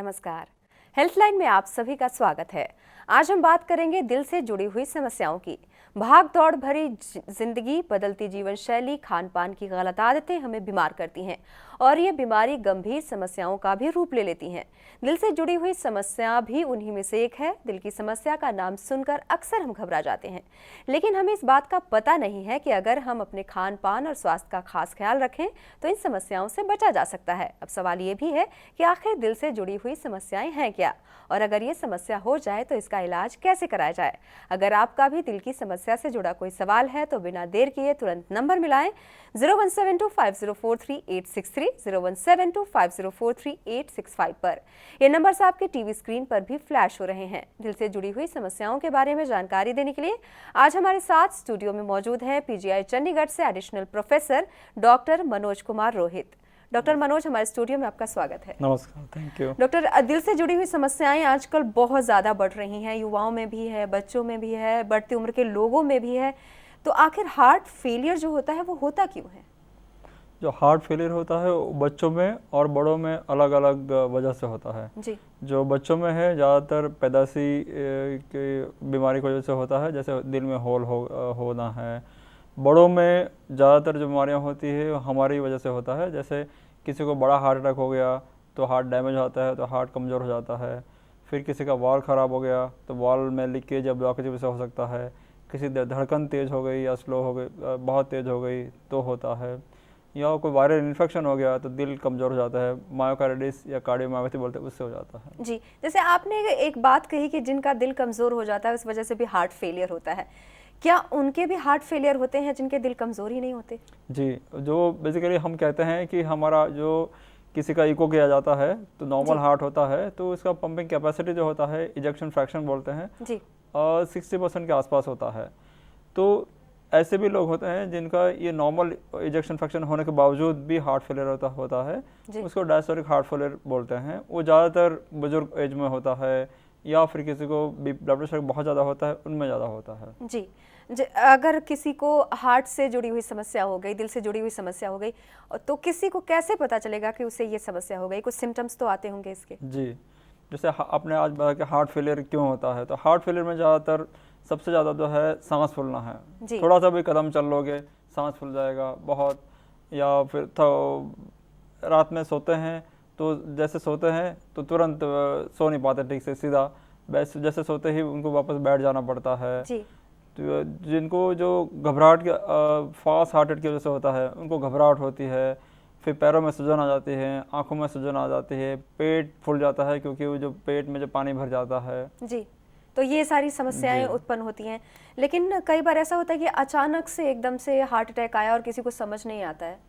नमस्कार। हेल्थलाइन में आप सभी का स्वागत है। आज हम बात करेंगे दिल से जुड़ी हुई समस्याओं की। भाग दौड़ भरी जिंदगी, बदलती जीवन शैली, खान पान की गलत आदतें हमें बीमार करती हैं और ये बीमारी गंभीर समस्याओं का भी रूप ले लेती हैं। दिल से जुड़ी हुई समस्या भी उन्हीं में से एक है। दिल की समस्या का नाम सुनकर अक्सर हम घबरा जाते हैं, लेकिन हमें इस बात का पता नहीं है कि अगर हम अपने खान पान और स्वास्थ्य का खास ख्याल रखें तो इन समस्याओं से बचा जा सकता है। अब सवाल ये भी है कि आखिर दिल से जुड़ी हुई समस्याएं हैं क्या, और अगर ये समस्या हो जाए तो इसका इलाज कैसे कराया जाए। अगर आपका भी दिल की समस्या से जुड़ा कोई सवाल है तो बिना देर किए तुरंत नंबर मिलाएं 01725043-863, 01725043-865 पर। ये नंबर्स आपके टीवी स्क्रीन पर भी फ्लैश हो रहे हैं। दिल से जुड़ी हुई समस्याओं के बारे में जानकारी देने के लिए आज हमारे साथ स्टूडियो में मौजूद हैं पीजीआई चंडीगढ़ से additional professor doctor Manoj Kumar Rohit. Doctor Manoj, हमारे स्टूडियो में आपका स्वागत है। नमस्कार, थैंक यू। डॉक्टर, दिल से जुड़ी हुई समस्याएं आजकल बहुत ज़्यादा बढ़ रही हैं, युवाओं में भी है, बच्चों में भी है, बढ़ती उम्र के लोगों में भी है। तो आखिर हार्ट फेलियर जो होता है वो होता क्यों है? जो हार्ट फेलियर होता है वो बच्चों में और बड़ों में अलग अलग वजह से होता है जी। जो बच्चों में है ज़्यादातर पैदाशी की बीमारी की वजह से होता है, जैसे दिल में होल होना है। बड़ों में ज़्यादातर जो बीमारियाँ होती है हमारी वजह से होता है, जैसे किसी को बड़ा हार्ट अटैक हो गया तो हार्ट डैमेज होता है तो हार्ट कमज़ोर हो जाता है। फिर किसी का वाल्व ख़राब हो गया तो वाल्व में लीकेज या ब्लॉकेज की वजह से हो सकता है। किसी धड़कन तेज़ हो गई या स्लो हो गई, बहुत तेज़ हो गई तो होता है। या कोई वायरल इन्फेक्शन हो गया तो दिल कमज़ोर हो जाता है, मायोकार्डिटिस या कार्डियोमायोपैथी बोलते हैं, उससे हो जाता है। जी, जैसे आपने एक बात कही कि जिनका दिल कमज़ोर हो जाता है उस वजह से भी हार्ट फेलियर होता है, क्या उनके भी हार्ट फेलियर होते हैं जिनके दिल कमज़ोर ही नहीं होते? जी, जो बेसिकली हम कहते हैं कि हमारा जो किसी का इको किया जाता है तो नॉर्मल हार्ट होता है तो इसका पंपिंग कैपेसिटी जो होता है, इजेक्शन फ्रैक्शन बोलते हैं जी, 60% के आसपास होता है। तो ऐसे भी लोग होते हैं जिनका ये नॉर्मल इजेक्शन फ्रैक्शन होने के बावजूद भी हार्ट फेलियर होता है, उसको डायस्टोलिक हार्ट फेलियर बोलते हैं। वो ज़्यादातर बुजुर्ग एज में होता है या फिर किसी को ब्लड प्रेशर बहुत ज़्यादा होता है, उनमें ज़्यादा होता है। जी, अगर किसी को हार्ट से जुड़ी हुई समस्या हो गई, दिल से जुड़ी हुई समस्या हो गई, तो किसी को कैसे पता चलेगा कि उसे ये समस्या हो गई? कुछ सिम्टम्स तो आते होंगे इसके। जी, जैसे आपने आज बताया कि हार्ट फेलियर क्यों होता है, तो हार्ट फेलियर में ज़्यादातर सबसे ज़्यादा जो है सांस फूलना है। थोड़ा सा भी कदम चल लोगे सांस फूल जाएगा बहुत। या फिर रात में सोते हैं तो जैसे सोते हैं तो तुरंत सो नहीं पाते ठीक से, सीधा जैसे सोते ही उनको वापस बैठ जाना पड़ता है जी। तो जिनको जो घबराहट के फास्ट हार्ट रेट की वजह से होता है उनको घबराहट होती है, फिर पैरों में सूजन आ जाती है, आंखों में सूजन आ जाती है, पेट फूल जाता है क्योंकि वो जो पेट में जो पानी भर जाता है जी। तो ये सारी समस्याएं उत्पन्न होती हैं। लेकिन कई बार ऐसा होता है कि अचानक से एकदम से हार्ट अटैक आया और किसी को समझ नहीं आता है,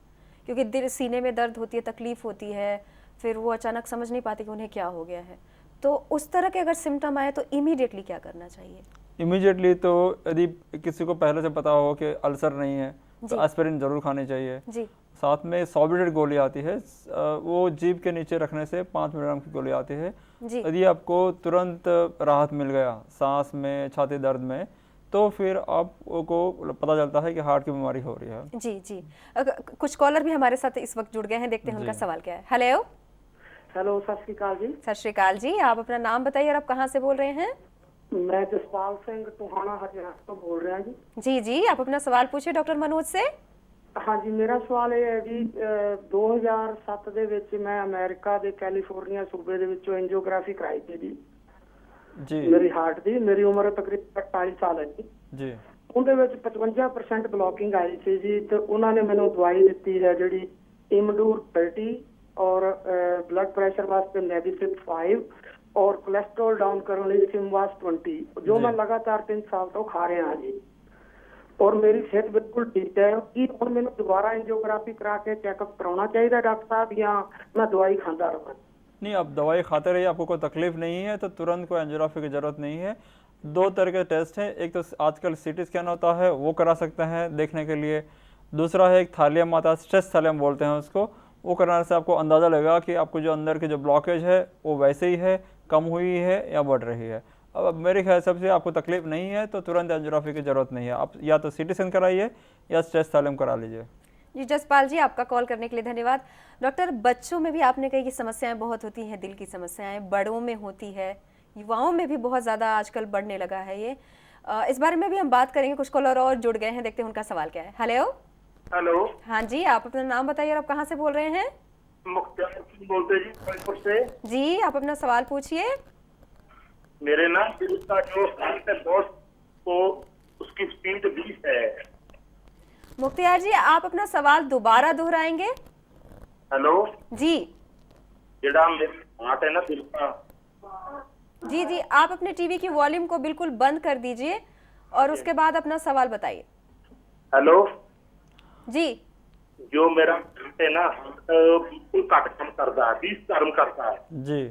क्योंकि दिल सीने में दर्द होती है, तकलीफ होती है, फिर वो अचानक समझ नहीं पाते कि उन्हें क्या हो गया है। तो उस तरह के अगर सिम्टम आए तो इमीडिएटली क्या करना चाहिए? इमीडिएटली तो यदि किसी को पहले से पता हो कि अल्सर नहीं है तो एस्पिरिन जरूर खानी चाहिए जी। साथ में सॉर्बिटेड गोली आती है, वो जीभ के नीचे रखने से 5 मिलीग्राम की गोली आती है। यदि आपको तुरंत राहत मिल गया सांस में, छाती दर्द में, तो फिर आपको पता चलता है कि हार्ट की बीमारी हो रही है। जी जी, कुछ कॉलर भी हमारे साथ इस वक्त जुड़ गए हैं, देखते हैं उनका सवाल क्या है। हेलो हेलो, सत श्री अकाल जी। सत श्री अकाल जी, आप अपना नाम बताइए और आप कहाँ से बोल रहे हैं? मैं जसपाल सिंह टोहाना हरियाणा से बोल रहा जी। जी जी, आप अपना सवाल पूछिए डॉक्टर मनोज से। हाँ जी, मेरा सवाल ये है जी, 2007 ਦੇ ਵਿੱਚ ਮੈਂ ਅਮਰੀਕਾ ਦੇ ਕੈਲੀਫੋਰਨੀਆ ਸੂਬੇ ਦੇ ਵਿੱਚੋਂ ਐਂਜੀਓਗ੍ਰਾਫੀ ਕਰਾਈ ਸੀ ਜੀ ਮੇਰੀ ਹਾਰਟ ਦੀ। ਮੇਰੀ ਉਮਰ ਤਕਰੀਬਨ 48 ਸਾਲ ਹੈ ਜੀ। ਉਹਦੇ ਵਿੱਚ 55% ਬਲੌਕਿੰਗ ਆਈ ਸੀ ਜੀ, ਤੇ ਉਹਨਾਂ ਨੇ ਮੈਨੂੰ ਦਵਾਈ ਦਿੱਤੀ ਹੈ ਜਿਹੜੀ ਇਮਡੂਰ 30 ਔਰ ਬਲੱਡ ਪ੍ਰੈਸ਼ਰ ਵਾਸਤੇ ਮੈਡੀਸਿਨ 5 और कोलेस्ट्रॉल डाउन करने ਲਈ सिमवास 20, जो मैं लगातार 3 साल तो खा रहा जी, और मेरी सेहत बिल्कुल ठीक है। कि ਹੁਣ ਮੈਨੂੰ दोबारा एंजियोग्राफी करा के चेकअप कराना चाहिए डॉक्टर साहब, या मैं दवाई खाता रहूँ? नहीं, आप दवाई खाते रहिए, आपको कोई तकलीफ नहीं है तो तुरंत कोई एंजियोग्राफी की जरूरत नहीं है। 2 तरह के टेस्ट हैं, एक तो आजकल सीटी स्कैन होता है वो करा सकते हैं देखने के लिए, दूसरा है एक थालियम आता है, स्ट्रेस थालियम बोलते हैं उसको, वो कराने से आपको अंदाज़ा लगेगा कि आपको जो अंदर की जो ब्लॉकेज है वो वैसे ही है, कम हुई है या बढ़ रही है। अब मेरे ख्याल से आपको तकलीफ नहीं है तो तुरंत एंजियोग्राफी की जरूरत नहीं है। आप या तो सीटी स्कैन कराइए या स्ट्रेस थालियम करा लीजिए। जी जसपाल जी, आपका कॉल करने के लिए धन्यवाद। डॉक्टर, बच्चों में भी आपने कही कि समस्याएं बहुत होती हैं, दिल की समस्याएं बड़ों में होती है, युवाओं में भी बहुत ज़्यादा आजकल बढ़ने लगा है ये। इस बारे में भी हम बात करेंगे। कुछ कॉलर और जुड़ गए हैं, देखते हैं उनका सवाल क्या है। हेलो। हेलो। हाँ जी, आप अपना नाम बताइए और आप कहाँ से बोल रहे हैं? मुख्तार बोलते जी, फरीदपुर से। जी, आप अपना सवाल पूछिए। मेरे ना दिल का जो हार्ट है बहुत, तो उसकी स्पीड 20 है। मुख्तियार जी, आप अपना सवाल दोबारा दोहराएंगे? हेलो जी जेड़ा मेरा हार्ट है ना दिल का। जी जी, आप अपने टीवी की वॉल्यूम को बिल्कुल बंद कर दीजिए और उसके बाद अपना सवाल बताइए। हेलो जी। जो मेरा हार्ट है ना बिल्कुल घट काम करता है, 20 कर्म करता है जी।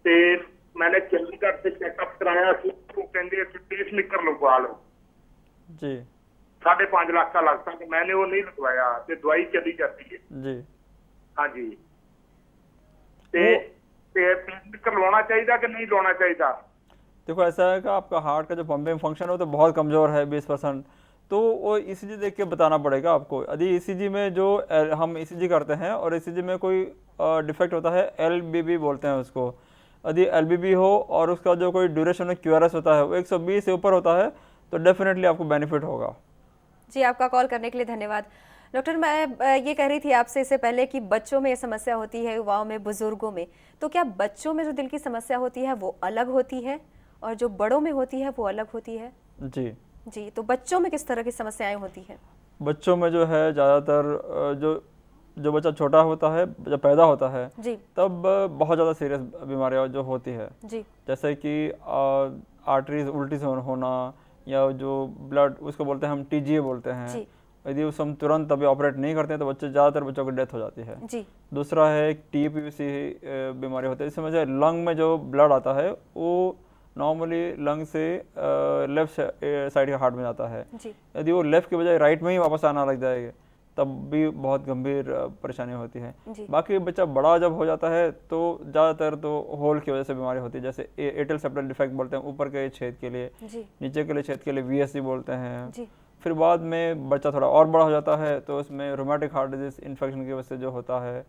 ते मैंने चंडीगढ़ से चेकअप कराया कि वो कहते पेस मेकर लगवा लो जी। 5.5 लाख का लगता है, मैंने वो नहीं लगवाया, ते दवाई चली जाती है। जी। हाँ जी। ते पेस मेकर लवाना चाहिए कि नहीं लवाना चाहिए? देखो ऐसा है कि आपका हार्ट का जो पंपिंग फंक्शन है वो तो बहुत कमज़ोर है, 20%। तो वो ईसीजी देख के बताना पड़ेगा आपको। यदि ईसीजी में जो हम ईसीजी करते हैं और ईसीजी में कोई डिफेक्ट होता है, एलबीबी बोलते हैं उसको, यदि एलबीबी हो और उसका जो कोई ड्यूरेशन क्यूआरएस होता है वो 120 से ऊपर होता है तो डेफिनेटली आपको बेनिफिट होगा। जी, आपका कॉल करने के लिए धन्यवाद। डॉक्टर, मैं ये कह रही थी आपसे इससे पहले कि बच्चों में ये समस्या होती है, युवाओं में, बुजुर्गों में, तो क्या बच्चों में जो दिल की समस्या होती है वो अलग होती है और जो बड़ों में होती है वो अलग होती है? जी जी, तो बच्चों में किस तरह की समस्याएं होती हैं? बच्चों में जो है ज़्यादातर जो बच्चा छोटा होता है, जब पैदा होता है जी तब बहुत ज़्यादा सीरियस बीमारियाँ जो होती है, जी जैसे कि आर्टरीज उल्टी से होना, या जो ब्लड उसको बोलते हैं हम टीजीए बोलते हैं, जी यदि उस हम तुरंत अभी ऑपरेट नहीं करते हैं तो ज़्यादातर बच्चों की डेथ हो जाती है। जी दूसरा है टीपीसी बीमारी होती है, इसमें जो लंग में जो ब्लड आता है वो नॉर्मली लंग से लेफ्ट साइड के हार्ट में जाता है। जी यदि वो लेफ्ट के बजाय राइट में ही वापस आना लग जाएगा तब भी बहुत गंभीर परेशानी होती है। जी बाकी बच्चा बड़ा जब हो जाता है तो ज़्यादातर तो होल की वजह से बीमारी होती है, जैसे एटल सेप्टल डिफेक्ट बोलते हैं ऊपर के छेद के लिए, जी नीचे के लिए छेद के लिए वीएससी बोलते हैं। जी फिर बाद में बच्चा थोड़ा और बड़ा हो जाता है तो उसमें रोमेटिक हार्ट डिजीज इन्फेक्शन की वजह से जो होता है,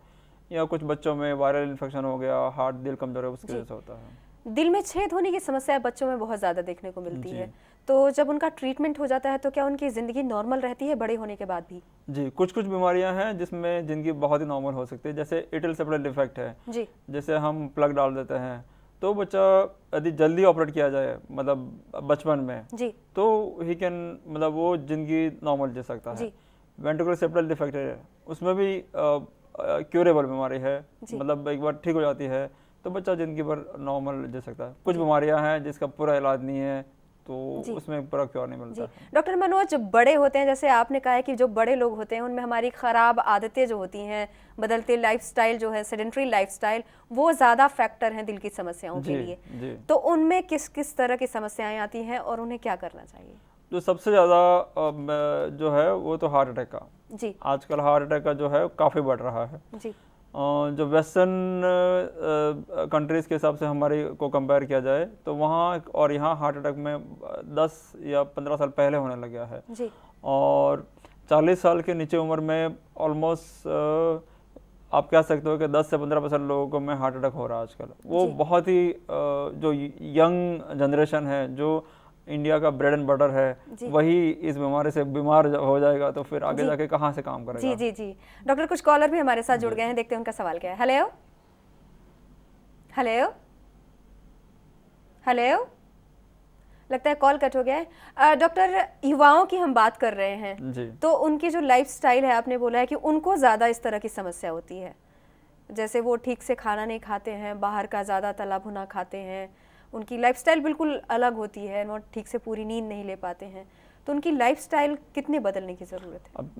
या कुछ बच्चों में वायरल इन्फेक्शन हो गया, हार्ट दिल कमजोर है उसकी वजह से होता है। दिल में छेद होने की समस्या बच्चों में बहुत ज़्यादा देखने को मिलती है, तो जब उनका ट्रीटमेंट हो जाता है तो क्या उनकी ज़िंदगी नॉर्मल रहती है बड़े होने के बाद भी? जी, कुछ कुछ बीमारियां हैं जिसमें ज़िंदगी बहुत ही नॉर्मल हो सकती है, जैसे एटल सेप्टल डिफेक्ट है। जी जैसे हम प्लग डाल देते हैं तो बच्चा यदि जल्दी ऑपरेट किया जाए, मतलब बचपन में, जी तो ही कैन, मतलब वो ज़िंदगी नॉर्मल जी सकता है। जी वेंट्रिकुलर सेप्टल डिफेक्ट है, उसमें भी क्यूरेबल बीमारी है, मतलब एक बार ठीक हो जाती है तो बच्चा ज़िंदगी भर नॉर्मल जी सकता है। कुछ बीमारियां हैं जिसका पूरा इलाज नहीं है तो उसमें पूरा क्योर नहीं मिलता है। डॉक्टर मनोज, बड़े होते हैं, जैसे आपने कहा है कि जो बड़े लोग होते हैं उनमें हमारी ख़राब आदतें जो होती हैं, बदलते लाइफस्टाइल जो है, सेडेंटरी लाइफस्टाइल, वो ज़्यादा फैक्टर हैं दिल की समस्याओं के लिए। तो उनमें किस किस तरह की समस्याएं आती हैं और उन्हें क्या करना चाहिए? जो सबसे ज़्यादा जो है वो तो हार्ट अटैक का। जी आजकल हार्ट अटैक का जो है काफ़ी बढ़ रहा है। जी जो वेस्टर्न कंट्रीज़ के हिसाब से हमारी को कंपेयर किया जाए तो वहाँ और यहाँ हार्ट अटैक में 10 या 15 साल पहले होने लग गया है। जी और 40 साल के नीचे उम्र में ऑलमोस्ट आप कह सकते हो कि 10 से 15% लोगों को में हार्ट अटैक हो रहा है आजकल। वो बहुत ही जो यंग जनरेशन है, जो इंडिया का ब्रेड एंड बटर है, वही इस बीमारी से बीमार हो जाएगा तो फिर आगे जाके कहाँ से काम करेगा। जी जी जी डॉक्टर, कुछ कॉलर भी हमारे साथ जुड़ गए हैं, देखते हैं उनका सवाल क्या है। हेलो हेलो हेलो, लगता है कॉल कट हो गया है। डॉक्टर, युवाओं की हम बात कर रहे हैं जी। तो उनकी जो लाइफस्टाइल है, आपने बोला है कि उनको ज़्यादा इस तरह की समस्या होती है, जैसे वो ठीक से खाना नहीं खाते हैं, बाहर का ज़्यादा तला भुना खाते हैं, उनकी लाइफस्टाइल बिल्कुल अलग होती है, वो ठीक से पूरी नींद नहीं ले पाते हैं, तो उनकी लाइफस्टाइल कितने बदलने की ज़रूरत है? अब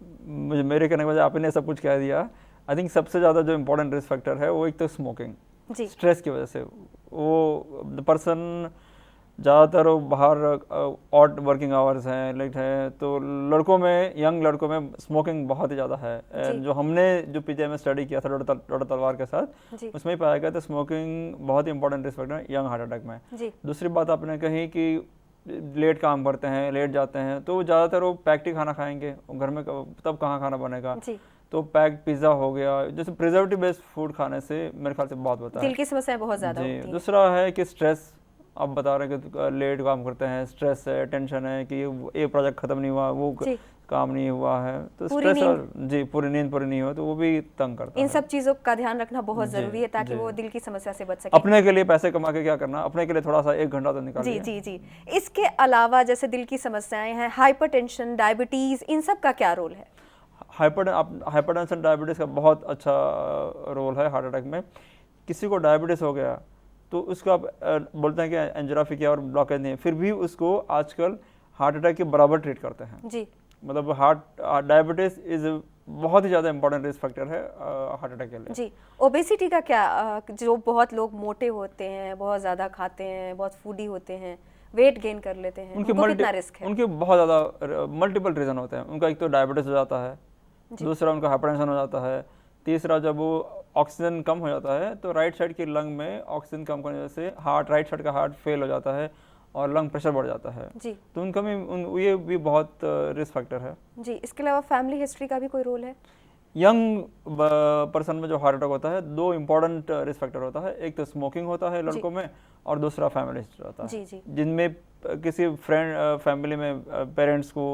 मुझे मेरे कहने के बाद आपने सब कुछ कह दिया। आई थिंक सबसे ज़्यादा जो इम्पोर्टेंट रिस्क फैक्टर है वो एक तो स्मोकिंग, स्ट्रेस की वजह से। वो पर्सन ज़्यादातर बाहर ऑड वर्किंग आवर्स हैं, लेट हैं, तो लड़कों में, यंग लड़कों में स्मोकिंग बहुत ही ज़्यादा है। जो हमने जो पीजीआई में स्टडी किया था डॉक्टर तलवार के साथ, उसमें ही पाया गया था स्मोकिंग बहुत ही इंपॉर्टेंट रिस्क फैक्टर है यंग हार्ट अटैक में। दूसरी बात आपने कही कि लेट काम करते हैं, लेट जाते हैं, तो ज़्यादातर वो पैक्ड ही खाना खाएंगे, घर में तब कहाँ खाना बनेगा। तो पैक्ड पिज़्ज़ा हो गया, जैसे प्रिजर्वेटिव बेस्ड फूड खाने से मेरे ख्याल से बहुत होता है, दिल की समस्याएं बहुत ज़्यादा होती हैं। दूसरा है कि स्ट्रेस, आप बता रहे हैं कि लेट काम करते हैं, स्ट्रेस है, टेंशन है कि ये प्रोजेक्ट खत्म नहीं हुआ, वो काम नहीं हुआ है, तो स्ट्रेस जी पूरी नींद पूरी नहीं हो तो वो भी तंग करता है। इन सब चीज़ों का ध्यान रखना बहुत ज़रूरी है ताकि वो दिल की समस्या से बच सके। अपने के लिए पैसे कमा के क्या करना, अपने के लिए थोड़ा सा 1 घंटा तो निकालिए। जी जी जी। इसके अलावा जैसे दिल की समस्याएं हैं, हाइपरटेंशन, डायबिटीज़, इन सब का क्या रोल है? हाइपरटेंशन डायबिटीज़ का बहुत अच्छा रोल है हार्ट अटैक में। किसी को डायबिटीज़ हो गया तो उसको आप बोलते हैं कि एंजियोग्राफी किया और ब्लॉकेज नहीं है, फिर भी उसको आजकल हार्ट अटैक के बराबर ट्रीट करते हैं जी। मतलब डायबिटीज इज बहुत ही ज़्यादा इंपॉर्टेंट रिस्क फैक्टर है हार्ट अटैक के लिए जी। ओबेसिटी का क्या, जो बहुत लोग मोटे होते हैं, बहुत ज़्यादा खाते हैं, बहुत फूडी होते हैं, वेट गेन कर लेते हैं, उनको कितना रिस्क है? उनके बहुत ज़्यादा मल्टीपल रीज़न होते हैं। उनका एक तो डायबिटीज हो जाता है, दूसरा उनका हाइपरटेंशन हो जाता है, तीसरा जब वो ऑक्सीजन कम हो जाता है तो राइट साइड की लंग में ऑक्सीजन कम करने से राइट साइड का हार्ट फेल हो जाता है और लंग प्रेशर बढ़ जाता है जी। तो उनका भी ये भी बहुत रिस्क फैक्टर है जी। इसके अलावा फैमिली हिस्ट्री का भी कोई रोल है? यंग पर्सन में जो हार्ट अटैक होता है 2 इम्पॉर्टेंट रिस्क फैक्टर होता है, एक तो स्मोकिंग होता है लड़कों में और दूसरा फैमिली हिस्ट्री होता है, जिनमें किसी फैमिली में पेरेंट्स को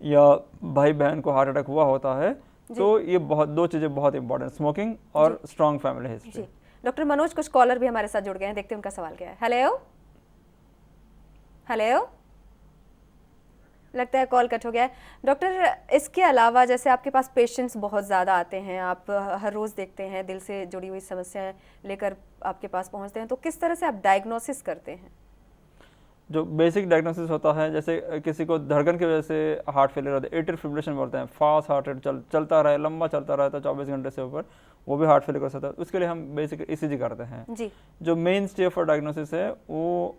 या भाई बहन को हार्ट अटैक हुआ होता है तो ये 2 चीज़ें बहुत इंपॉर्टेंट, स्मोकिंग और strong family history. Doctor Manoj, कुछ कॉलर भी हमारे साथ जुड़ गए हैं, देखते हैं उनका सवाल क्या है। हेलो हेलो, लगता है कॉल कट हो गया है। डॉक्टर, इसके अलावा जैसे आपके पास पेशेंट्स बहुत ज़्यादा आते हैं, आप हर रोज़ देखते हैं, दिल से जुड़ी हुई समस्याएं लेकर आपके पास पहुंचते हैं, तो किस तरह से आप डायग्नोसिस करते हैं? जो बेसिक डायग्नोसिस होता है, जैसे किसी को धड़कन की वजह से हार्ट फेलियर होता है, एट्रियल फिब्रिलेशन बोलते हैं, फास्ट हार्ट रेट चलता रहे, लंबा चलता रहता है 24 घंटे से ऊपर, वो भी हार्ट फेलियर कर सकता है। उसके लिए हम बेसिक ECG करते हैं जी। जो मेन स्टेज फॉर डायग्नोसिस है वो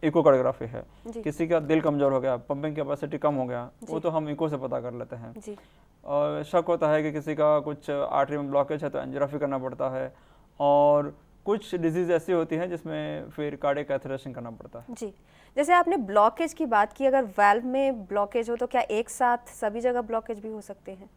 इकोकार्डियोग्राफी है। किसी का दिल कमजोर हो गया, पंपिंग कैपेसिटी कम हो गया, वो तो हम इको से पता कर लेते हैं जी। और शक होता है कि किसी का कुछ आर्टरी में ब्लॉकेज है तो एंजियोग्राफी करना पड़ता है, और कुछ डिजीज ऐसी होती हैं जिसमें फिर कार्डियक कैथेटेशन करना पड़ता है जी। जैसे आपने ब्लॉकेज की बात की, अगर वाल्व में ब्लॉकेज हो तो क्या एक साथ सभी जगह ब्लॉकेज भी हो सकते हैं?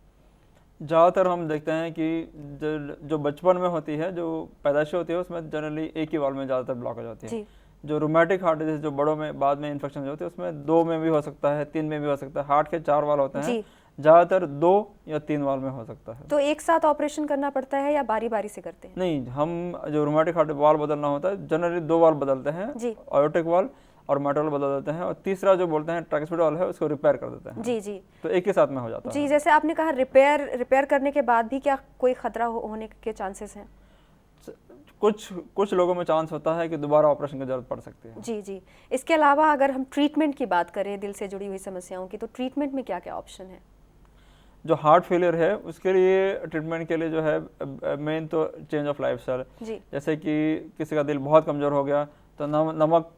ज़्यादातर हम देखते हैं कि जो बचपन में होती है, जो पैदाइश होती है, उसमें जनरली एक ही वाल्व में ज़्यादातर ब्लॉकेज होती है। जो रूमेटिक हार्ट डिजीज जो बड़ों में बाद में इन्फेक्शन होती है उसमें 2 में भी हो सकता है, 3 में भी हो सकता है। हार्ट के 4 वाल्व होते हैं, ज़्यादातर 2 या 3 वाल्व में हो सकता है। तो एक साथ ऑपरेशन करना पड़ता है या बारी बारी से करते हैं? नहीं, हम जो रूमेटिक हार्ट वाल्व बदलना होता है जनरली 2 वाल्व बदलते हैं, आयोटिक वाल्व और मेटल बदल देते हैं, और तीसरा जो बोलते हैं ट्राइस्पिड वाल्व है उसको रिपेयर कर देते हैं जी जी। तो एक ही साथ में हो जाता है जी। जैसे आपने कहा रिपेयर करने के बाद भी क्या कोई खतरा होने के चांसेस हैं? कुछ लोगों में चांस होता है कि दोबारा ऑपरेशन की जरूरत पड़ सकती है जी जी। इसके अलावा अगर हम ट्रीटमेंट की बात करें दिल से जुड़ी हुई समस्याओं की, तो ट्रीटमेंट में क्या क्या ऑप्शन है? जो हार्ट फेलियर है उसके लिए ट्रीटमेंट के लिए जो है मेन तो चेंज ऑफ लाइफस्टाइल, जैसे कि किसी का दिल बहुत कमज़ोर हो गया तो नमक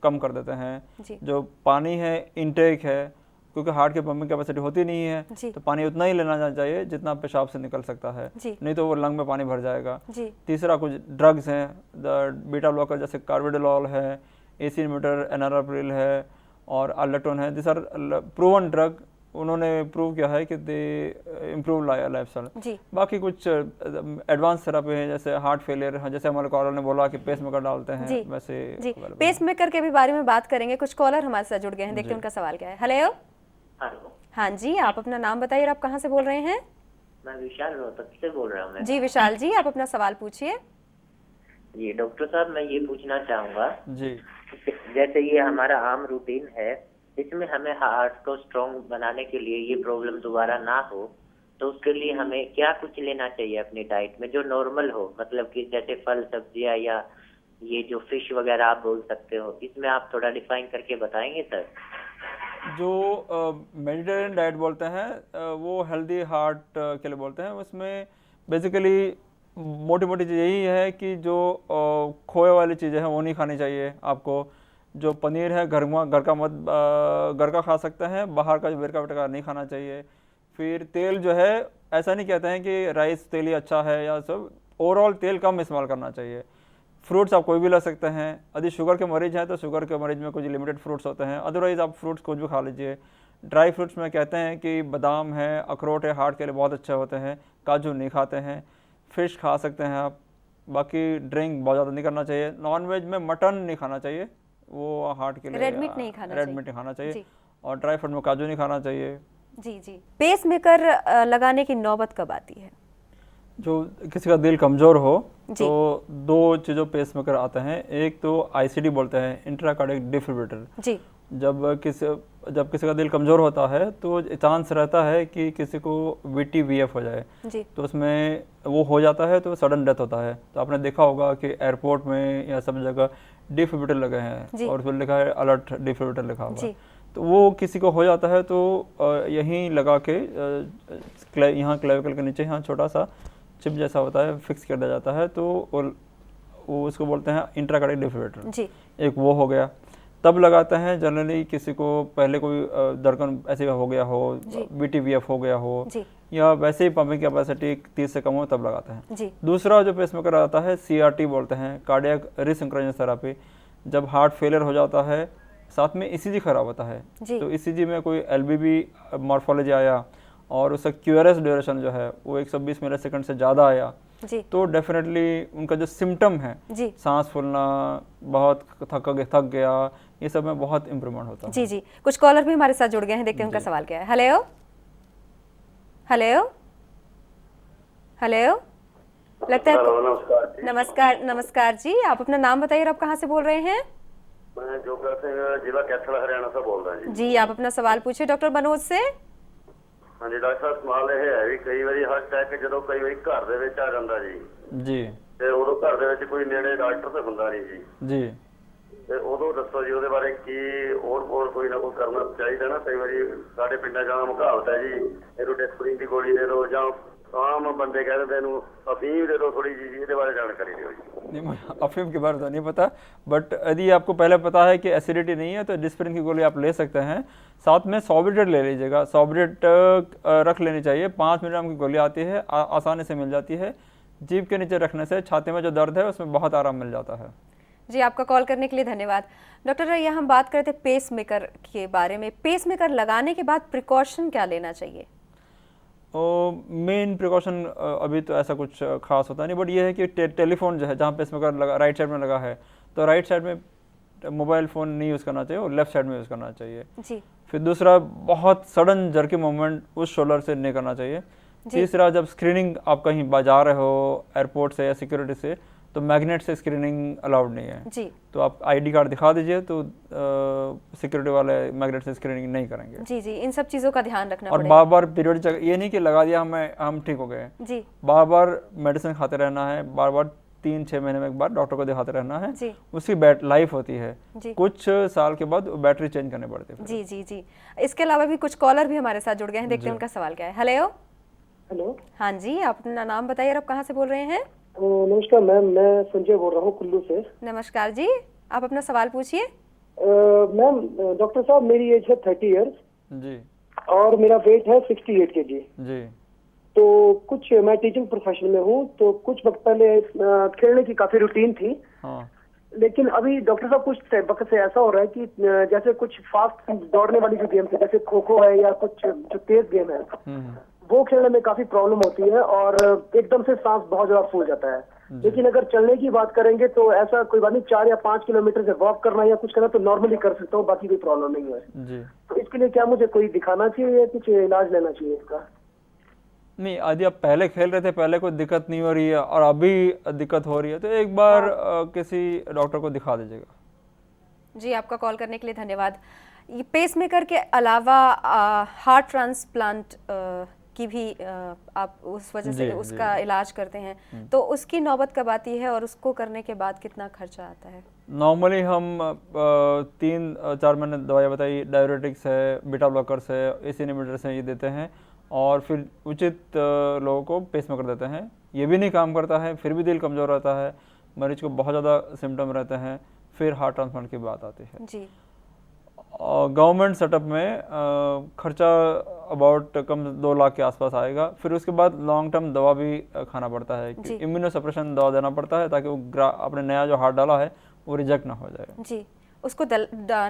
कम कर देते हैं। जो पानी है इनटेक है, क्योंकि हार्ट की पंपिंग कैपेसिटी होती नहीं है तो पानी उतना ही लेना चाहिए जितना पेशाब से निकल सकता है, नहीं तो वो लंग में पानी भर जाएगा। तीसरा कुछ ड्रग्स हैं, बीटा ब्लॉकर जैसे कार्बिडोल है, AC इनहिबिटर एनाराप्रिल है और अल्लेटोन है। दिस आर प्रूवन ड्रग, उन्होंने प्रूव किया है कि दे इम्प्रूव लाइफस्टाइल। बाकी कुछ एडवांस थेरेपी है, जैसे हार्ट फेलियर, जैसे हमारे कॉलर ने बोला कि पेस मेकर डालते हैं, वैसे जी। पेस मेकर के भी बारे में बात करेंगे। कुछ कॉलर हमारे साथ जुड़ गए हैं, देखते हैं उनका सवाल क्या है। हेलो, हाँ जी, आप अपना नाम बताइए, आप कहाँ से बोल रहे हैं? मैं विशाल रोहतक से बोल रहा हूँ। जी विशाल जी, आप अपना सवाल पूछिए। जी डॉक्टर साहब, मैं ये पूछना चाहूँगा जी, जैसे ये हमारा आम रूटीन है, इसमें हमें हार्ट को स्ट्रॉन्ग बनाने के लिए, ये प्रॉब्लम दोबारा ना हो, तो उसके लिए हमें क्या कुछ लेना चाहिए अपनी डाइट में जो नॉर्मल हो, मतलब कि जैसे फल सब्जियां या ये जो फिश वगैरह आप बोल सकते हो, इसमें आप थोड़ा डिफाइन करके बताएंगे सर? जो मेडिटेरियन डाइट बोलते हैं वो हेल्दी हार्ट के लिए बोलते हैं। उसमें बेसिकली मोटी मोटी चीज़ यही है कि जो खोए वाली चीज़ें हैं वो नहीं खानी चाहिए आपको। जो पनीर है घर का खा सकते हैं, बाहर का जो बेरका वेरका नहीं खाना चाहिए। फिर तेल जो है, ऐसा नहीं कहते हैं कि राइस तेल ही अच्छा है या सब, ओवरऑल तेल कम इस्तेमाल करना चाहिए। फ्रूट्स आप कोई भी ला सकते हैं। यदि शुगर के मरीज हैं तो शुगर के मरीज में कुछ लिमिटेड फ्रूट्स होते हैं, अदरवाइज़ आप फ्रूट्स कुछ भी खा लीजिए। ड्राई फ्रूट्स में कहते हैं कि बादाम है, अखरोट है, हार्ट के लिए बहुत अच्छे होते हैं। काजू नहीं खाते हैं। फ़िश खा सकते हैं आप। बाकी ड्रिंक बहुत ज़्यादा नहीं करना चाहिए। नॉन वेज में मटन नहीं खाना चाहिए, वो हार्ट के लिए, रेड मीट नहीं खाना रेड मीट नहीं खाना चाहिए। और ड्राई फ्रूट में काजू नहीं खाना चाहिए। जी जी। पेस मेकर लगाने की नौबत कब आती है? जो किसी का दिल कमज़ोर हो तो 2 चीज़ों पेस मेकर आते हैं। एक तो आईसीडी बोलते हैं, इंट्राकार्डिक डिफिब्रिलेटर जी। जब किसी का दिल कमज़ोर होता है तो चांस रहता है कि किसी को VTVF हो जाए जी। तो उसमें वो हो जाता है तो सडन डेथ होता है। तो आपने देखा होगा कि एयरपोर्ट में या सब जगह डिफिब्रिलेटर लगे हैं और उसमें लिखा है अलर्ट डिफिब्रिलेटर लिखा हुआ। तो वो किसी को हो जाता है तो यहीं लगा के यहाँ क्लेविकल के नीचे यहाँ छोटा सा चिप जैसा होता है, फिक्स कर दिया जाता है। तो वो उसको बोलते हैं इंट्राकार्डिक डिफिब्रिलेटर। एक वो हो गया। तब लगाते हैं जनरली किसी को पहले कोई धड़कन ऐसे हो गया हो, VTVF हो गया हो या वैसे ही पंपिंग कैपेसिटी 30 से कम हो, तब लगाते हैं। दूसरा जो पेसमेकर आता है CRT बोलते हैं, कार्डियक रीसिंक्रोनाइजेशन थेरेपी। जब हार्ट फेलियर हो जाता है, साथ में ECG खराब होता है, तो ECG में कोई LBB मॉर्फोलॉजी आया और उसका QRS ड्यूरेशन जो है वो 120 मिलीसेकंड से ज़्यादा आया तो डेफिनेटली उनका जो सिम्टम है, सांस फूलना, बहुत थक गया, ये सब में बहुत इम्प्रूवमेंट होता है। जी जी। कुछ कॉलर भी हमारे साथ जुड़ गए हैं, देखते हैं उनका सवाल क्या है। हेलो हेलो हेलो, लगता है नमस्कार। नमस्कार जी, आप अपना नाम बताइए और आप कहाँ से बोल रहे हैं? मैं जोगा सिंह, जिला कैथल, हरियाणा से बोल रहा हूं जी। आप अपना सवाल पूछिए डॉक्टर मनोज से। हाँ जी डॉक्टर साहब, सवाल ਇਹ ਹੈ ਵੀ ਕਈ ਵਾਰੀ ਹਾਰਟ ਅਟੈਕ ਜਦੋਂ ਕਈ ਵਾਰੀ ਘਰ ਦੇ ਵਿੱਚ ਆ ਜਾਂਦਾ ਜੀ ਤੇ ਉਦੋਂ ਘਰ ਦੇ ਵਿੱਚ ਕੋਈ ਨੇੜੇ ਡਾਕਟਰ ਤੇ ਹੁੰਦਾ ਨਹੀਂ ਜੀ ਤੇ ਉਦੋਂ ਦੱਸੋ ਜੀ ਉਹਦੇ ਬਾਰੇ ਕੀ ਹੋਰ ਕੋਈ ਨਾ ਕੋਈ ਕਰਨਾ ਚਾਹੀਦਾ ਨਾ। ਕਈ ਵਾਰੀ ਸਾਡੇ ਪਿੰਡਾਂ ਜਾਂ ਮੁਕਾਬਤ ਹੈ ਜੀ, ਇਹਨੂੰ ਡੈਸਪਰੀਨ ਦੀ ਗੋਲੀ ਦੇ ਦਿਓ ਜਾਂ आम बंदे कह रहे थे अफीम दे दो थोड़ी जी, इसके बारे में जानकारी दो जी। नहीं, अफीम के बारे में तो नहीं पता, बट यदि आपको पहले पता है कि एसिडिटी नहीं है तो डिस्प्रिन की गोली आप ले सकते हैं। साथ में सॉर्बिट्रेट ले लीजिएगा, सॉर्बिट्रेट रख लेनी चाहिए। 5 मिलीग्राम की गोली आती है, आसानी से मिल जाती है। जीभ के नीचे रखने से छाती में जो दर्द है उसमें बहुत आराम मिल जाता है। जी, आपका कॉल करने के लिए धन्यवाद। डॉक्टर, ये हम बात करते हैं पेस मेकर के बारे में। पेस मेकर लगाने के बाद प्रिकॉशन क्या लेना चाहिए? मेन प्रिकॉशन अभी तो ऐसा कुछ खास होता नहीं, बट ये है कि टेलीफोन जो है जहाँ पेसमेकर लगा राइट साइड में लगा है तो राइट साइड में मोबाइल फ़ोन नहीं यूज़ करना चाहिए और लेफ्ट साइड में यूज़ करना चाहिए जी। फिर दूसरा, बहुत सडन जर्की मूवमेंट उस शोल्डर से नहीं करना चाहिए। तीसरा, जब स्क्रीनिंग आप कहीं जा रहे हो एयरपोर्ट से या सिक्योरिटी से तो मैग्नेट से स्क्रीनिंग अलाउड नहीं है जी। तो आप ID कार्ड दिखा दीजिए तो सिक्योरिटी वाले मैग्नेट से स्क्रीनिंग नहीं करेंगे जी जी। इन सब चीज़ों का ध्यान रखना और बार बार पीरियड, ये नहीं कि लगा दिया हम ठीक हो गए जी। बार बार मेडिसिन खाते रहना है, बार बार 3-6 महीने में एक बार डॉक्टर को दिखाते रहना है जी। उसकी लाइफ होती है जी। कुछ साल के बाद बैटरी चेंज करने पड़ती है जी जी जी। इसके अलावा भी कुछ कॉलर भी हमारे साथ जुड़ गए हैं, देखते हैं उनका सवाल क्या है। हेलो हेलो, हाँ जी, आप अपना नाम बताइए और आप कहाँ से बोल रहे हैं? नमस्कार मैम, मैं संजय बोल रहा हूँ कुल्लू से। नमस्कार जी, आप अपना सवाल पूछिए। मैम, डॉक्टर साहब, मेरी एज है 30 इयर्स जी और मेरा वेट है 68 kg जी। तो कुछ, मैं टीचिंग प्रोफेशन में हूँ, तो कुछ वक्त पहले खेलने की काफी रूटीन थी हाँ। लेकिन अभी डॉक्टर साहब कुछ वक्त से ऐसा हो रहा है कि जैसे कुछ फास्ट दौड़ने वाली जो गेम्स है, जैसे खो खो है या कुछ जो तेज गेम है, वो खेलने में काफी प्रॉब्लम होती है और एकदम से सांस बहुत ज्यादा फूल जाता है। लेकिन अगर चलने की बात करेंगे तो ऐसा कोई बात नहीं, 4 या 5 किलोमीटर से वॉक करना या कुछ करना तो नॉर्मली कर सकता हूँ, बाकी कोई प्रॉब्लम नहीं है जी। तो इसके लिए क्या मुझे कोई दिखाना चाहिए या कुछ इलाज लेना चाहिए इसका? नहीं, यदि आप पहले खेल रहे थे, पहले कोई दिक्कत नहीं हो रही है और अभी दिक्कत हो रही है तो एक बार किसी डॉक्टर को दिखा दीजिएगा जी। आपका कॉल करने के लिए धन्यवाद। ये पेसमेकर के अलावा हार्ट ट्रांसप्लांट की भी आप उस वजह से उसका इलाज करते हैं, तो उसकी नौबत कब आती है और उसको करने के बाद कितना खर्चा आता है? नॉर्मली हम 3-4 महीने दवाइयाँ बताई, डायरेटिक्स है, बीटा ब्लॉकर्स है, AC इनहिबिटर्स हैं, ये देते हैं और फिर उचित लोगों को पेसमेकर देते हैं। ये भी नहीं काम करता है, फिर भी दिल कमज़ोर रहता है, मरीज को बहुत ज़्यादा सिम्टम रहते हैं, फिर हार्ट ट्रांसप्लांट की बात आती है जी। गवर्नमेंट सेटअप में खर्चा अबाउट कम 2 लाख के आसपास आएगा। फिर उसके बाद लॉन्ग टर्म दवा भी खाना पड़ता है, इम्यूनो सप्रेशन दवा देना पड़ता है ताकि वो अपने नया जो हार्ट डाला है वो रिजेक्ट ना हो जाए। जी, उसको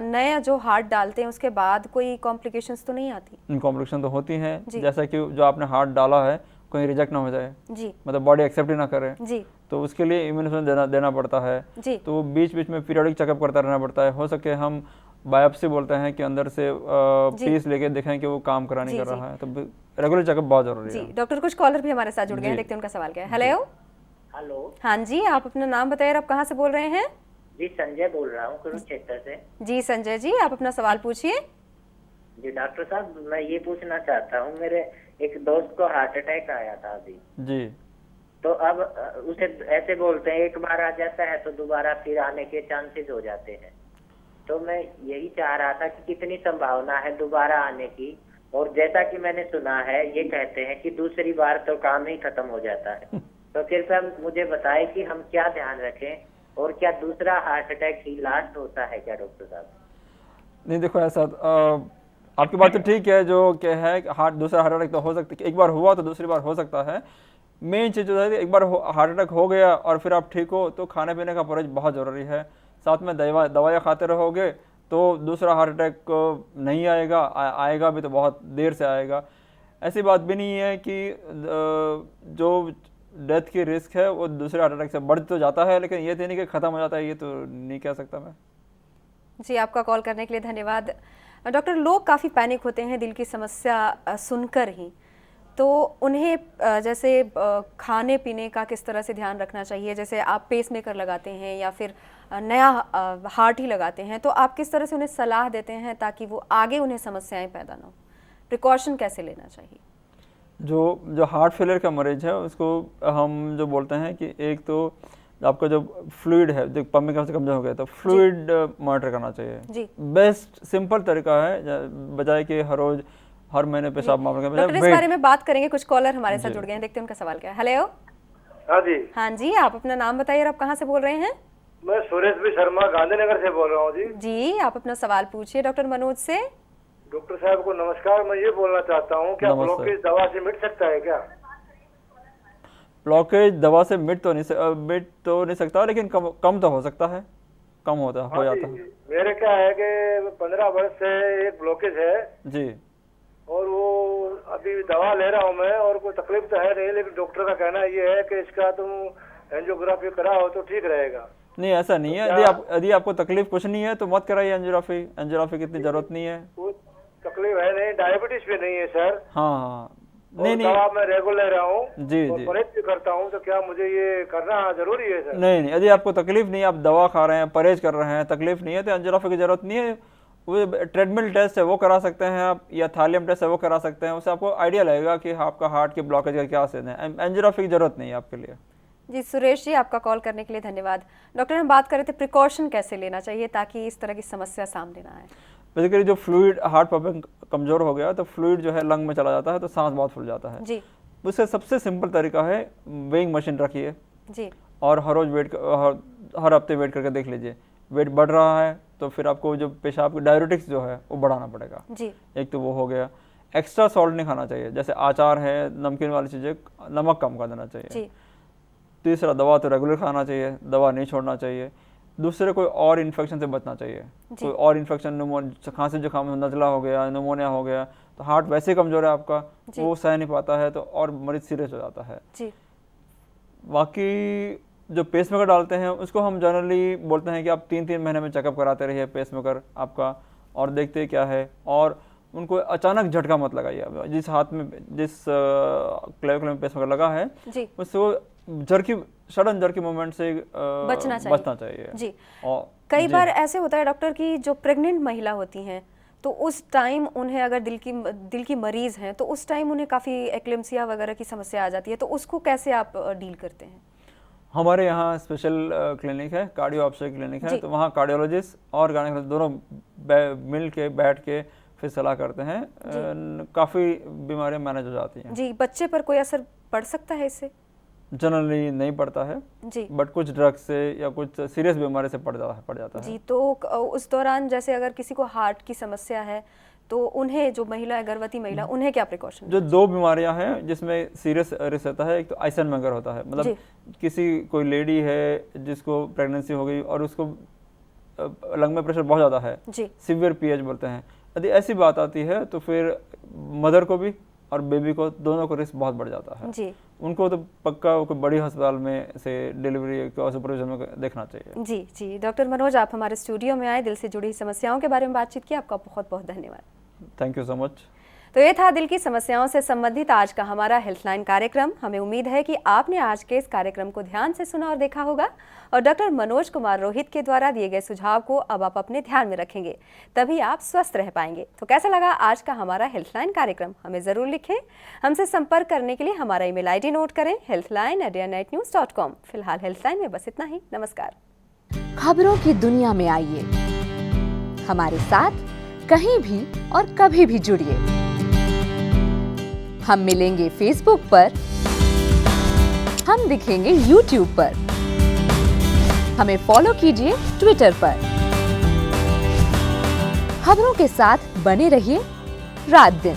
नया जो हार्ट डालते हैं उसके बाद कोई कॉम्प्लिकेशंस तो नहीं आती? कॉम्प्लिकेशन तो होती हैं, जैसा कि जो आपने हार्ट डाला है कहीं रिजेक्ट ना हो जाए जी, मतलब बॉडी एक्सेप्ट ही ना करे जी, तो उसके लिए इम्यूनो देना पड़ता है जी। तो बीच बीच में पीरियडिक चेकअप करता रहना पड़ता है। हो सके हम बायोप्सी बोलते हैं कि अंदर से पीस लेके देखें कि वो काम करा नहीं कर रहा है, तो रेगुलर चेकअप बहुत जरूरी है। डॉक्टर, कुछ कॉलर भी हमारे साथ जुड़ गए हैं, देखते हैं उनका सवाल क्या है। हेलो। हेलो। हाँ जी, आप अपना नाम बताइए, आप कहाँ से बोल रहे हैं? जी, संजय बोल रहा हूँ कुरुक्षेत्र से। जी संजय जी, आप अपना सवाल पूछिए। जी डॉक्टर साहब, मैं ये पूछना चाहता हूँ, मेरे एक दोस्त को हार्ट अटैक आया था अभी जी, तो अब उसे ऐसे बोलते हैं एक बार आ जाता है तो दोबारा फिर आने के चांसेस हो जाते हैं, तो मैं यही चाह रहा था कि कितनी संभावना है दोबारा आने की, और जैसा कि मैंने सुना है ये कहते हैं कि दूसरी बार तो काम ही खत्म हो जाता है, तो कृपया मुझे बताएं कि हम क्या ध्यान रखें, और क्या दूसरा हार्ट अटैक ही लास्ट होता है क्या डॉक्टर साहब? नहीं देखो, ऐसा आपकी बात तो ठीक है, जो क्या है दूसरा हार्ट अटैक तो हो सकता है, एक बार हुआ तो दूसरी बार हो सकता है। मेन चीज़ जो है एक बार हार्ट अटैक हो गया और फिर आप ठीक हो तो खाने पीने का परहेज बहुत ज़रूरी है, साथ में दवाइयाँ खाते रहोगे तो दूसरा हार्ट अटैक नहीं आएगा, आएगा भी तो बहुत देर से आएगा। ऐसी बात भी नहीं है कि जो डेथ की रिस्क है वो दूसरे हार्ट अटैक से बढ़ तो जाता है, लेकिन ये तो नहीं कि ख़त्म हो जाता है, ये तो नहीं कह सकता मैं। जी, आपका कॉल करने के लिए धन्यवाद। डॉक्टर, लोग काफ़ी पैनिक होते हैं दिल की समस्या सुनकर ही, तो उन्हें जैसे खाने पीने का किस तरह से ध्यान रखना चाहिए? जैसे आप पेसमेकर लगाते हैं या फिर नया हार्ट ही लगाते हैं, तो आप किस तरह से उन्हें सलाह देते हैं ताकि वो आगे उन्हें समस्याएं पैदा ना हो? प्रिकॉशन कैसे लेना चाहिए? जो हार्ट फेलियर का मरीज है उसको हम जो बोलते हैं कि एक तो आपका जो फ्लूइड है, जो पंपिंग से कमजोर हो गया तो फ्लूइड मॉनिटर करना चाहिए जी। बेस्ट सिंपल तरीका है, बजाय कि हर महीने पेशाब मारने के बजाय। इस बारे में बात करेंगे, कुछ कॉलर हमारे साथ जुड़ गए हैं, देखते हैं उनका सवाल क्या है। हेलो। हाँ जी। हाँ जी, आप अपना नाम बताइए और आप कहाँ से बोल रहे हैं? मैं सुरेश भी शर्मा गांधीनगर से बोल रहा हूँ जी। जी, आप अपना सवाल पूछिए डॉक्टर मनोज से। डॉक्टर साहब को नमस्कार, मैं ये बोलना चाहता हूँ क्या ब्लॉकेज दवा से मिट सकता है क्या? ब्लॉकेज दवा से मिट तो नहीं सकता, लेकिन कम तो हो सकता है, कम हो जाता है। मेरे क्या है कि 15 वर्ष से एक ब्लॉकेज है जी, और वो अभी दवा ले रहा हूँ मैं, और कोई तकलीफ तो है नहीं, लेकिन डॉक्टर का कहना ये है कि इसका तुम एंजियोग्राफी कराओ तो ठीक रहेगा। नहीं, ऐसा नहीं है। यदि आपको तकलीफ कुछ नहीं है तो मत कराइए एंजियोग्राफी की इतनी जरूरत नहीं है। तकलीफ है नहीं, डायबिटीज भी नहीं है सर। हाँ, नहीं दवा मैं रेगुलर ले रहा हूँ जी और परहेज भी करता हूँ, तो क्या मुझे ये करना जरूरी है सर? नहीं, यदि आपको तकलीफ नहीं है, आप दवा खा रहे हैं, परहेज कर रहे हैं, तकलीफ नहीं है तो एंजियोग्राफी की जरूरत नहीं है। वो ट्रेडमिल टेस्ट है वो करा सकते हैं आप, या थालियम टेस्ट है वो करा सकते हैं, उससे आपको आइडिया लगेगा कि आपका हार्ट के ब्लॉकेज का क्या सीन है। एंजियोग्राफी की जरूरत नहीं है आपके लिए। जी सुरेश जी, आपका कॉल करने के लिए धन्यवाद। डॉक्टर, हम बात कर रहे थे प्रिकॉशन कैसे लेना चाहिए ताकि इस तरह की समस्या सामने ना आए। बेसिकली जो फ्लूइड, हार्ट पंपिंग कमजोर हो गया तो फ्लूइड जो है लंग में चला जाता है तो सांस बहुत फूल जाता है जी। उससे सबसे सिंपल तरीका है वेइंग मशीन रखिए जी, और हर रोज हर हफ्ते वेट करके देख लीजिए, वेट बढ़ रहा है तो फिर आपको जो पेशाब की डायरेटिक्स जो है वो बढ़ाना पड़ेगा जी। एक तो वो हो गया। एक्स्ट्रा सॉल्ट नहीं खाना चाहिए, जैसे अचार है, नमकीन वाली चीजें, नमक कम कर देना चाहिए। तीसरा, दवा तो रेगुलर खाना चाहिए, दवा नहीं छोड़ना चाहिए। दूसरे, कोई और इन्फेक्शन से बचना चाहिए, कोई और इन्फेक्शन, खांसी जुकाम, नजला हो गया, निमोनिया हो गया, तो हार्ट वैसे कमजोर है आपका, वो सह नहीं पाता है तो और मरीज सीरियस हो जाता है जी। बाकी जो पेसमेकर डालते हैं उसको हम जनरली बोलते हैं कि आप 3-3 महीने में चेकअप कराते रहिए पेसमेकर आपका, और देखते क्या है, और उनको अचानक झटका मत लगाइए। जिस हाथ में, जिस क्लेविकल में पेसमेकर लगा है उसको सडन जर्की मूवमेंट से बचना चाहिए जी। और कई बार ऐसे होता है डॉक्टर कि जो प्रेग्नेंट महिला होती हैं तो उस टाइम उन्हें अगर दिल की मरीज हैं तो उस टाइम उन्हें काफ़ी एक्लेम्सिया वगैरह की समस्या आ जाती है, तो उसको कैसे आप डील करते हैं? हमारे यहाँ स्पेशल क्लिनिक है, कार्डियो ऑब्स्टेट्रिक क्लिनिक है, तो वहाँ कार्डियोलॉजिस्ट और गायनेकोलॉजिस्ट दोनों मिल के बैठ के फिर सलाह करते हैं, काफ़ी बीमारियाँ मैनेज हो जाती हैं जी। बच्चे पर कोई असर पड़ सकता है इससे? जनरली नहीं पड़ता है जी, बट कुछ ड्रग्स से या कुछ सीरियस बीमारी से पड़ जाता है जी। तो उस दौरान जैसे अगर किसी को हार्ट की समस्या है तो उन्हें, जो महिला गर्भवती महिला, उन्हें क्या प्रिकॉशन? जो 2 बीमारियां हैं जिसमें सीरियस रिस्क रहता है, एक तो आइसेनमेंगर होता है, मतलब किसी कोई लेडी है जिसको प्रेगनेंसी हो गई और उसको लंग में प्रेशर बहुत ज़्यादा है, सीवियर पीएच बोलते हैं, यदि ऐसी बात आती है तो फिर मदर को भी और बेबी को दोनों को रिस्क बहुत बढ़ जाता है जी। उनको तो पक्का कोई बड़ी अस्पताल में से डिलीवरी का सुपरविजन में देखना चाहिए। जी जी। डॉक्टर मनोज, आप हमारे स्टूडियो में आए, दिल से जुड़ी समस्याओं के बारे में बातचीत की, आपका बहुत बहुत धन्यवाद। Thank you so much. तो ये था दिल की समस्याओं से संबंधित आज का हमारा हेल्पलाइन कार्यक्रम। हमें उम्मीद है कि आपने आज के इस कार्यक्रम को ध्यान से सुना और देखा होगा और डॉक्टर मनोज कुमार रोहित के द्वारा दिए गए सुझाव को अब आप अपने ध्यान में रखेंगे, तभी आप स्वस्थ रह पाएंगे। तो कैसा लगा आज का हमारा हेल्पलाइन कार्यक्रम, हमें जरूर लिखें। हमसे संपर्क करने के लिए हमारा ईमेल आईडी नोट करें, healthline@airnetnews.com। फिलहाल हेल्पलाइन में बस इतना ही। नमस्कार। खबरों की दुनिया में आइए, हमारे साथ कहीं भी और कभी भी जुड़िए। हम मिलेंगे फेसबुक पर, हम दिखेंगे यूट्यूब पर, हमें फॉलो कीजिए ट्विटर पर। खबरों के साथ बने रहिए रात दिन।